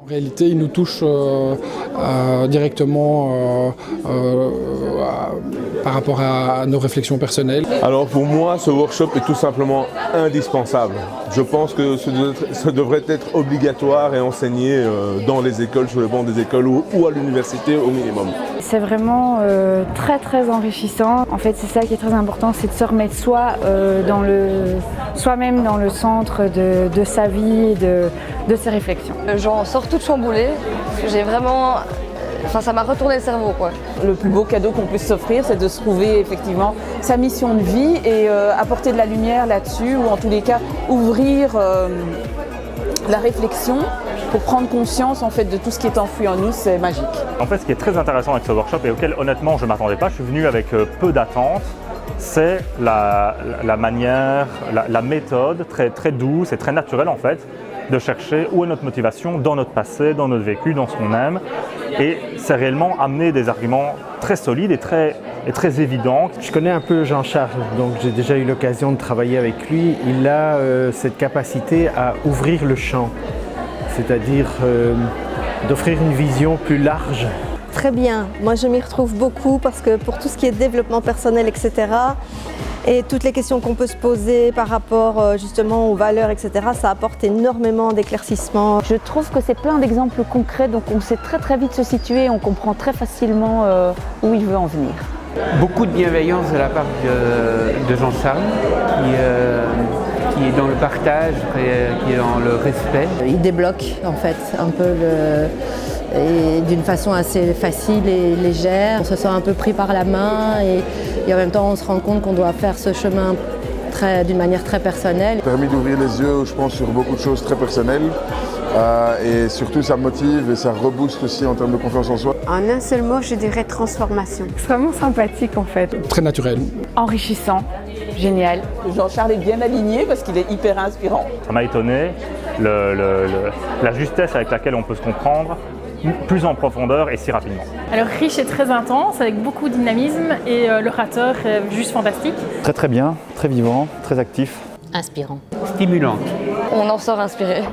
En réalité, il nous touche directement par rapport à nos réflexions personnelles. Alors pour moi, ce workshop est tout simplement indispensable. Je pense que ce devrait être obligatoire et enseigné dans les écoles, sur les bancs des écoles ou à l'université au minimum. C'est vraiment très très enrichissant. En fait, c'est ça qui est très important, c'est de se remettre soi-même dans le centre de sa vie et de ses réflexions. J'en sors toute chamboulée. J'ai vraiment... Enfin, ça m'a retourné le cerveau, quoi. Le plus beau cadeau qu'on puisse s'offrir, c'est de se trouver effectivement sa mission de vie et apporter de la lumière là-dessus, ou en tous les cas ouvrir la réflexion pour prendre conscience en fait de tout ce qui est enfoui en nous. C'est magique. En fait, ce qui est très intéressant avec ce workshop et auquel honnêtement je ne m'attendais pas, je suis venu avec peu d'attentes, c'est la manière, la méthode très, très douce et très naturelle en fait de chercher où est notre motivation dans notre passé, dans notre vécu, dans ce qu'on aime. Et c'est réellement amener des arguments très solides et très évidents. Je connais un peu Jean-Charles, donc j'ai déjà eu l'occasion de travailler avec lui. Il a cette capacité à ouvrir le champ, c'est-à-dire d'offrir une vision plus large. Très bien, moi je m'y retrouve beaucoup parce que pour tout ce qui est développement personnel, etc., et toutes les questions qu'on peut se poser par rapport justement aux valeurs, etc., ça apporte énormément d'éclaircissements. Je trouve que c'est plein d'exemples concrets, donc on sait très très vite se situer, on comprend très facilement où il veut en venir. Beaucoup de bienveillance de la part de Jean-Charles, qui est dans le partage, qui est dans le respect. Il débloque en fait un peu et d'une façon assez facile et légère. On se sent un peu pris par la main et en même temps on se rend compte qu'on doit faire ce chemin d'une manière très personnelle. Ça a permis d'ouvrir les yeux, je pense, sur beaucoup de choses très personnelles et surtout ça motive et ça rebooste aussi en termes de confiance en soi. En un seul mot, je dirais transformation. Extrêmement sympathique en fait. Très naturel. Enrichissant, génial. Jean-Charles est bien aligné parce qu'il est hyper inspirant. Ça m'a étonné, la justesse avec laquelle on peut se comprendre, plus en profondeur et si rapidement. Alors riche et très intense, avec beaucoup de dynamisme et l'orateur est juste fantastique. Très très bien, très vivant, très actif. Inspirant. Stimulant. On en sort inspiré.